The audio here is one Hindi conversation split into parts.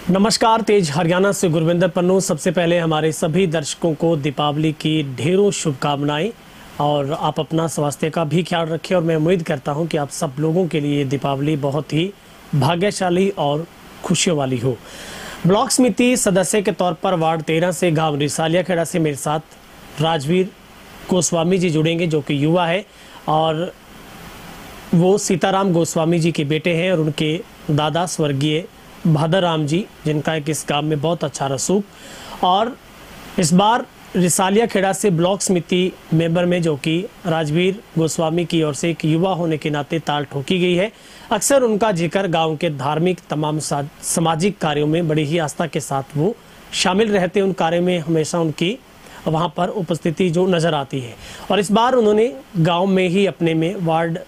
नमस्कार, तेज हरियाणा से गुरविंदर पन्नू। सबसे पहले हमारे सभी दर्शकों को दीपावली की ढेरों शुभकामनाएं और आप अपना स्वास्थ्य का भी ख्याल रखें। और मैं उम्मीद करता हूं कि आप सब लोगों के लिए दीपावली बहुत ही भाग्यशाली और खुशियों वाली हो। ब्लॉक समिति सदस्य के तौर पर वार्ड 13 से गांव रिसालिया खेड़ा से मेरे साथ राजवीर गोस्वामी जी जुड़ेंगे, जो कि युवा है और वो सीताराम गोस्वामी जी के बेटे हैं और उनके दादा स्वर्गीय भादर राम जी, जिनका एक इस काम में बहुत अच्छा रसूख। और इस बार रिसालिया खेड़ा से ब्लॉक समिति मेंबर में, जो कि राजवीर गोस्वामी की ओर से एक युवा होने के नाते ताल ठोकी गई है। अक्सर उनका जिक्र गांव के धार्मिक तमाम सामाजिक कार्यों में बड़ी ही आस्था के साथ वो शामिल रहते। उन कार्यों में हमेशा उनकी वहाँ पर उपस्थिति जो नज़र आती है। और इस बार उन्होंने गाँव में ही अपने में वार्ड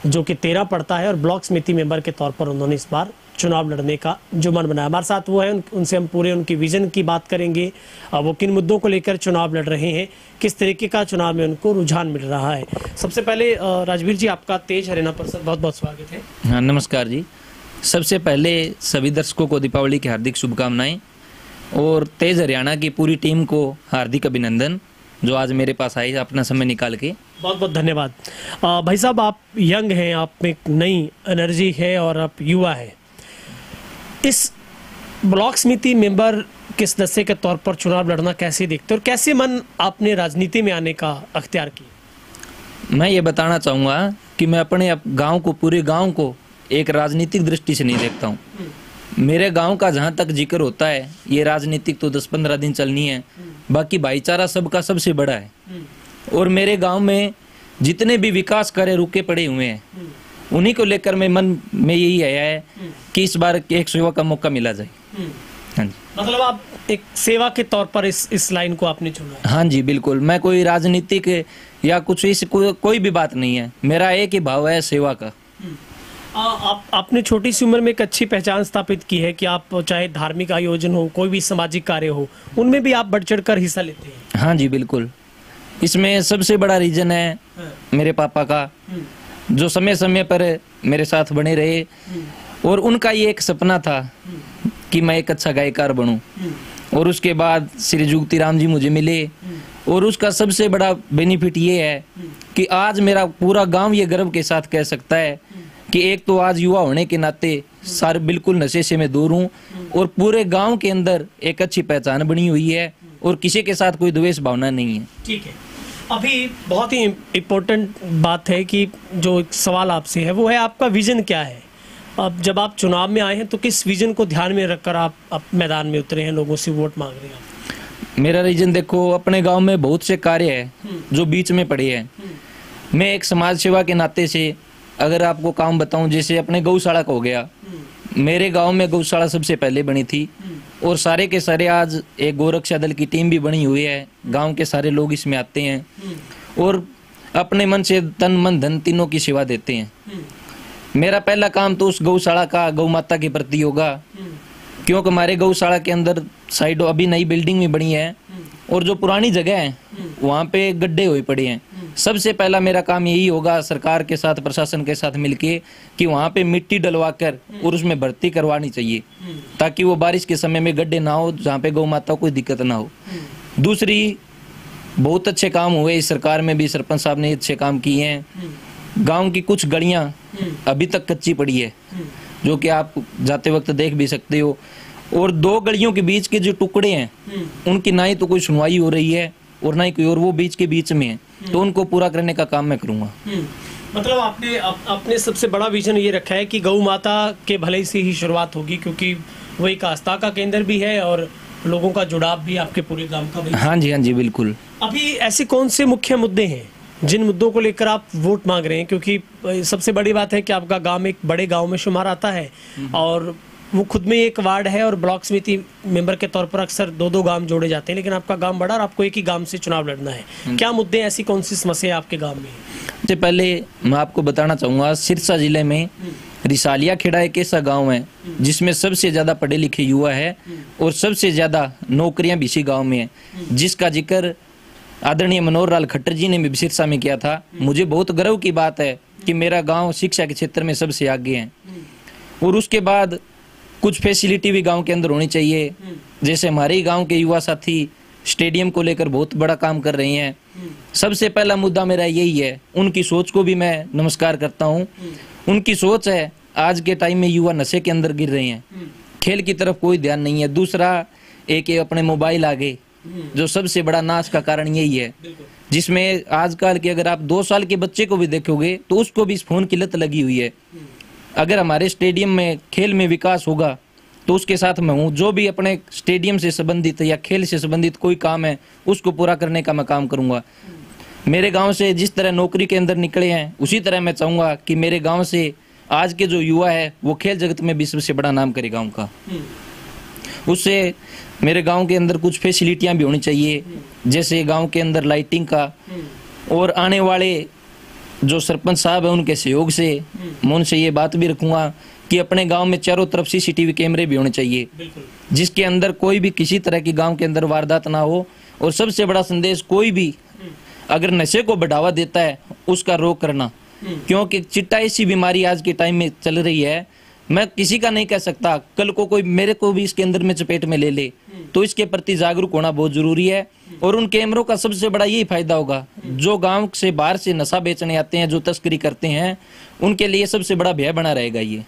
जो कि 13 पड़ता है और ब्लॉक समिति मेंबर के तौर पर उन्होंने इस बार चुनाव लड़ने का जो मन बनाया। हमारे साथ वो है, उनसे हम पूरे उनकी विजन की बात करेंगे। वो किन मुद्दों को लेकर चुनाव लड़ रहे हैं, किस तरीके का चुनाव में उनको रुझान मिल रहा है। सबसे पहले राजवीर जी, आपका तेज हरियाणा पर बहुत बहुत स्वागत है। हाँ, नमस्कार जी। सबसे पहले सभी दर्शकों को दीपावली की हार्दिक शुभकामनाएं और तेज हरियाणा की पूरी टीम को हार्दिक अभिनंदन, जो आज मेरे पास आई अपना समय निकाल के। बहुत बहुत धन्यवाद। भाई साहब, आप यंग हैं, आप में एक नई एनर्जी है और आप युवा है। इस ब्लॉक समिति मेंबर के सदस्य के तौर पर चुनाव लड़ना कैसे देखते हो और कैसे मन आपने राजनीति में आने का अख्तियार किया? मैं ये बताना चाहूँगा कि मैं अपने गांव को, पूरे गांव को एक राजनीतिक दृष्टि से नहीं देखता हूँ। मेरे गांव का जहाँ तक जिक्र होता है, ये राजनीतिक तो 10-15 दिन चलनी है, बाकी भाईचारा सबका सबसे बड़ा है। और मेरे गांव में जितने भी विकास कार्य रुके पड़े हुए हैं, उन्हीं को लेकर मैं मन में यही आया है कि इस बार एक सेवा का मौका मिला जाए। हाँ जी, मतलब आप एक सेवा के तौर पर इस लाइन को आपने चुना है? हाँ जी, बिल्कुल। मैं कोई राजनीतिक या कुछ इस कोई भी बात नहीं है, मेरा एक ही भाव है सेवा का। आपने छोटी सी उम्र में एक अच्छी पहचान स्थापित की है कि आप चाहे धार्मिक आयोजन हो, कोई भी सामाजिक कार्य हो, उनमें भी आप बढ़ चढ़ कर हिस्सा लेते हैं। हाँ जी, बिल्कुल। इसमें सबसे बड़ा रीजन है मेरे पापा का, जो समय समय पर मेरे साथ बने रहे। और उनका ये एक सपना था कि मैं एक अच्छा गायकार बनूं। और उसके बाद श्री जुगती राम जी मुझे मिले। और उसका सबसे बड़ा बेनिफिट ये है कि आज मेरा पूरा गांव ये गर्व के साथ कह सकता है कि एक तो आज युवा होने के नाते सारे बिल्कुल नशे से मैं दूर हूँ और पूरे गांव के अंदर एक अच्छी पहचान बनी हुई है और किसी के साथ कोई द्वेष भावना नहीं है। ठीक है, अभी बहुत ही इम्पोर्टेंट बात है कि जो एक सवाल आपसे है वो है, आपका विजन क्या है? अब जब आप चुनाव में आए हैं तो किस विजन को ध्यान में रखकर आप मैदान में उतरे हैं, लोगों से वोट मांग रहे हैं? मेरा रीजन देखो, अपने गांव में बहुत से कार्य है जो बीच में पड़े हैं। मैं एक समाज सेवा के नाते से अगर आपको काम बताऊं, जैसे अपने गौशाला का हो गया, मेरे गांव में गौशाला सबसे पहले बनी थी और सारे के सारे आज एक गोरक्षा दल की टीम भी बनी हुई है। गांव के सारे लोग इसमें आते हैं और अपने मन से तन मन धन तीनों की सेवा देते हैं। मेरा पहला काम तो उस गौशाला का, गौ माता के प्रति होगा, क्योंकि हमारे गौशाला के अंदर साइड अभी नई बिल्डिंग भी बनी है और जो पुरानी जगह है वहाँ पे गड्ढे हुए पड़े हैं। सबसे पहला मेरा काम यही होगा, सरकार के साथ, प्रशासन के साथ मिलके, कि वहाँ पे मिट्टी डलवा कर और उसमें भर्ती करवानी चाहिए ताकि वो बारिश के समय में गड्ढे ना हो, जहाँ पे गौ माता को कोई दिक्कत ना हो। दूसरी, बहुत अच्छे काम हुए इस सरकार में भी, सरपंच साहब ने अच्छे काम किए हैं। गाँव की कुछ गलियाँ अभी तक कच्ची पड़ी है, जो कि आप जाते वक्त देख भी सकते हो। और 2 गलियों के बीच के जो टुकड़े हैं, उनकी ना ही तो कोई सुनवाई हो रही है और ना ही कोई, और वो बीच के बीच में है, तो उनको पूरा करने का काम मैं करूंगा। मतलब आपने सबसे बड़ा विजन ये रखा है कि गौ माता के भले से ही शुरुआत होगी, क्योंकि वो एक आस्था का केंद्र भी है और लोगों का जुड़ाव भी आपके पूरे गांव का भी। हाँ जी, हाँ जी, बिल्कुल। अभी ऐसे कौन से मुख्य मुद्दे हैं जिन मुद्दों को लेकर आप वोट मांग रहे हैं? क्योंकि सबसे बड़ी बात है कि आपका गांव एक बड़े गांव में शुमार आता है और वो खुद में एक वार्ड है और ब्लॉक समिति मेंबर के तौर पर अक्सर 2-2 गांव जोड़े जाते हैं, लेकिन आपका गांव बड़ा और आपको एक ही गांव से चुनाव लड़ना है। क्या मुद्दे, ऐसी कौन सी समस्या आपके गांव में? सबसे पहले मैं आपको बताना चाहूँगा, सिरसा जिले में रिसालिया खेड़ा एक ऐसा गाँव है जिसमें सबसे ज़्यादा पढ़े लिखे युवा है और सबसे ज़्यादा नौकरियाँ भी इसी गाँव में है, जिसका जिक्र आदरणीय मनोहर लाल खट्टर जी ने भी सिरसा में किया था। मुझे बहुत गर्व की बात है कि मेरा गाँव शिक्षा के क्षेत्र में सबसे आगे है। और उसके बाद कुछ फैसिलिटी भी गांव के अंदर होनी चाहिए। जैसे हमारे ही गांव के युवा साथी स्टेडियम को लेकर बहुत बड़ा काम कर रहे हैं। सबसे पहला मुद्दा मेरा यही है, उनकी सोच को भी मैं नमस्कार करता हूं। उनकी सोच है, आज के टाइम में युवा नशे के अंदर गिर रहे हैं, खेल की तरफ कोई ध्यान नहीं है। दूसरा एक ये अपने मोबाइल आ गए, जो सबसे बड़ा नाश का कारण यही है, जिसमें आजकल के अगर आप 2 साल के बच्चे को भी देखोगे तो उसको भी इस फोन की लत लगी हुई है। अगर हमारे स्टेडियम में खेल में विकास होगा तो उसके साथ मैं हूँ। जो भी अपने स्टेडियम से संबंधित या खेल से संबंधित कोई काम है उसको पूरा करने का मैं काम करूँगा। मेरे गांव से जिस तरह नौकरी के अंदर निकले हैं उसी तरह मैं चाहूँगा कि मेरे गांव से आज के जो युवा है वो खेल जगत में भी सबसे बड़ा नाम करे गांव का। उससे मेरे गांव के अंदर कुछ फैसिलिटियां भी होनी चाहिए, जैसे गांव के अंदर लाइटिंग का, और आने वाले जो सरपंच साहब है उनके सहयोग से मैं उनसे ये बात भी रखूंगा कि अपने गांव में चारों तरफ सीसीटीवी कैमरे भी होने चाहिए, जिसके अंदर कोई भी किसी तरह की गांव के अंदर वारदात ना हो। और सबसे बड़ा संदेश, कोई भी अगर नशे को बढ़ावा देता है उसका रोक करना, क्योंकि चिट्टा ऐसी बीमारी आज के टाइम में चल रही है। मैं किसी का नहीं कह सकता, कल को कोई मेरे को भी इसके अंदर में चपेट में ले ले, तो इसके प्रति जागरूक होना बहुत जरूरी है। और उन कैमरों का सबसे बड़ा यही फायदा होगा, जो गांव से बाहर से नशा बेचने आते हैं, जो तस्करी करते हैं, उनके लिए सबसे बड़ा भय बना रहेगा ये।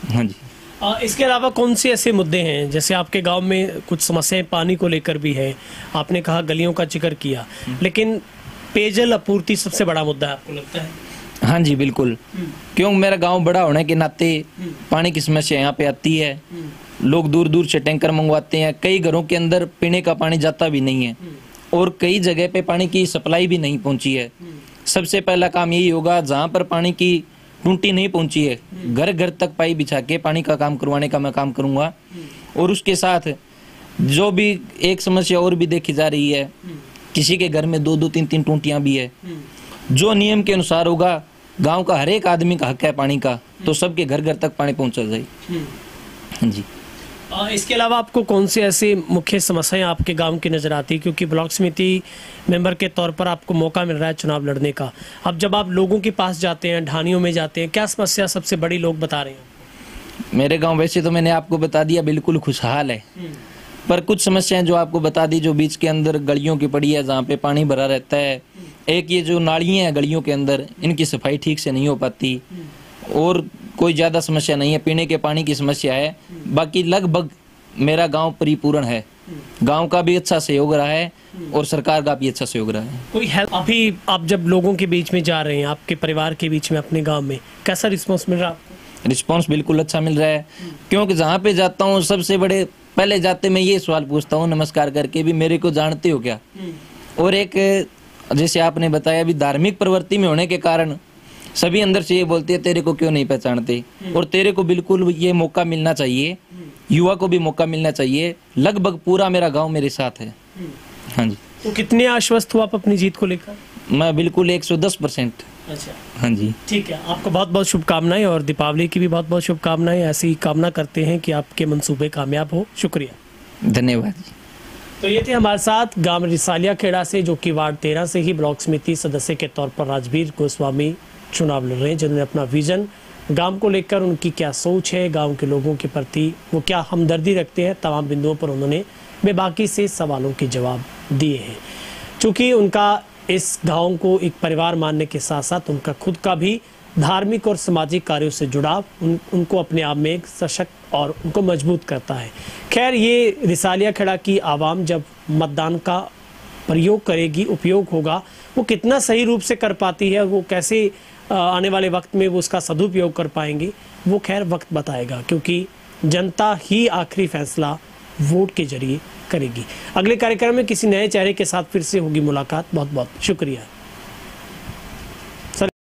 हाँ जी। इसके अलावा कौन से ऐसे मुद्दे हैं, जैसे आपके गांव में कुछ समस्याएं पानी को लेकर भी है, आपने कहा गलियों का जिक्र किया, लेकिन पेयजल आपूर्ति सबसे बड़ा मुद्दा है आपको लगता है? हाँ जी बिल्कुल, क्योंकि मेरा गांव बड़ा होने के नाते पानी की समस्या यहाँ पे आती है। लोग दूर दूर से टैंकर मंगवाते हैं, कई घरों के अंदर पीने का पानी जाता भी नहीं है, और कई जगह पे पानी की सप्लाई भी नहीं पहुंची है। सबसे पहला काम यही होगा, जहाँ पर पानी की टूटी नहीं पहुंची है, घर घर तक पाइप बिछा के पानी का काम करवाने का मैं काम करूंगा। और उसके साथ जो भी एक समस्या और भी देखी जा रही है, किसी के घर में 2-2, 3-3 टूटियां भी है, जो नियम के अनुसार होगा, गांव का हर एक आदमी का हक है पानी का, तो सबके घर घर तक पानी पहुंचा जाए। हाँ जी। इसके अलावा आपको कौन सी ऐसी मुख्य समस्याएं आपके गांव की नजर आती है, क्योंकि ब्लॉक समिति मेंबर के तौर पर आपको मौका मिल रहा है चुनाव लड़ने का। अब जब आप लोगों के पास जाते हैं, ढानियों में जाते हैं, क्या समस्या सबसे बड़ी लोग बता रहे हैं? मेरे गाँव वैसे तो मैंने आपको बता दिया बिल्कुल खुशहाल है, पर कुछ समस्याएं जो आपको बता दी, जो बीच के अंदर गलियों की पड़ी है, जहाँ पे पानी भरा रहता है। एक ये जो नालियाँ हैं गलियों के अंदर, इनकी सफाई ठीक से नहीं हो पाती, और कोई ज़्यादा समस्या नहीं है। पीने के पानी की समस्या है, बाकी लगभग मेरा गांव परिपूर्ण है। गांव का भी अच्छा सहयोग रहा है और सरकार का भी अच्छा सहयोग रहा है। कोई हेल्प अभी आप जब लोगों के बीच में जा रहे हैं, आपके परिवार के बीच में, अपने गाँव में, कैसा रिस्पॉन्स मिल रहा है आपको? रिस्पॉन्स बिल्कुल अच्छा मिल रहा है, क्योंकि जहाँ पे जाता हूँ सबसे बड़े पहले जाते मैं ये सवाल पूछता हूँ नमस्कार करके भी, मेरे को जानते हो क्या। और एक जैसे आपने बताया भी, धार्मिक प्रवृत्ति में होने के कारण सभी अंदर से ये बोलते हैं तेरे को क्यों नहीं पहचानते, और तेरे को बिल्कुल ये मौका मिलना चाहिए, युवा को भी मौका मिलना चाहिए। लगभग पूरा मेरा गांव मेरे साथ है। हाँ जी। तो कितने आश्वस्त हो आप अपनी जीत को लेकर? मैं बिल्कुल 110%। अच्छा, हाँ जी। ठीक है, आपको बहुत बहुत शुभकामनाएं, और दीपावली की भी बहुत बहुत शुभकामनाएं। ऐसी कामना करते हैं कि आपके मंसूबे कामयाब हो। शुक्रिया, धन्यवाद। तो ये थे हमारे साथ गांव रिसालिया खेड़ा से, जो कि वार्ड 13 से ही ब्लॉक समिति सदस्य के तौर पर राजवीर गोस्वामी चुनाव लड़ रहे हैं, जिन्होंने अपना विजन गांव को लेकर, उनकी क्या सोच है, गांव के लोगों के प्रति वो क्या हमदर्दी रखते हैं, तमाम बिंदुओं पर उन्होंने बेबाकी से सवालों के जवाब दिए हैं। चूँकि उनका इस गांव को एक परिवार मानने के साथ साथ उनका खुद का भी धार्मिक और सामाजिक कार्यों से जुड़ाव उनको अपने आप में एक सशक्त और उनको मजबूत करता है। खैर, ये रिसालिया खेड़ा की आवाम जब मतदान का प्रयोग करेगी, उपयोग होगा, वो कितना सही रूप से कर पाती है, वो कैसे आने वाले वक्त में वो उसका सदुपयोग कर पाएंगे, वो खैर वक्त बताएगा, क्योंकि जनता ही आखिरी फैसला वोट के जरिए करेगी। अगले कार्यक्रम में किसी नए चेहरे के साथ फिर से होगी मुलाकात। बहुत बहुत शुक्रिया।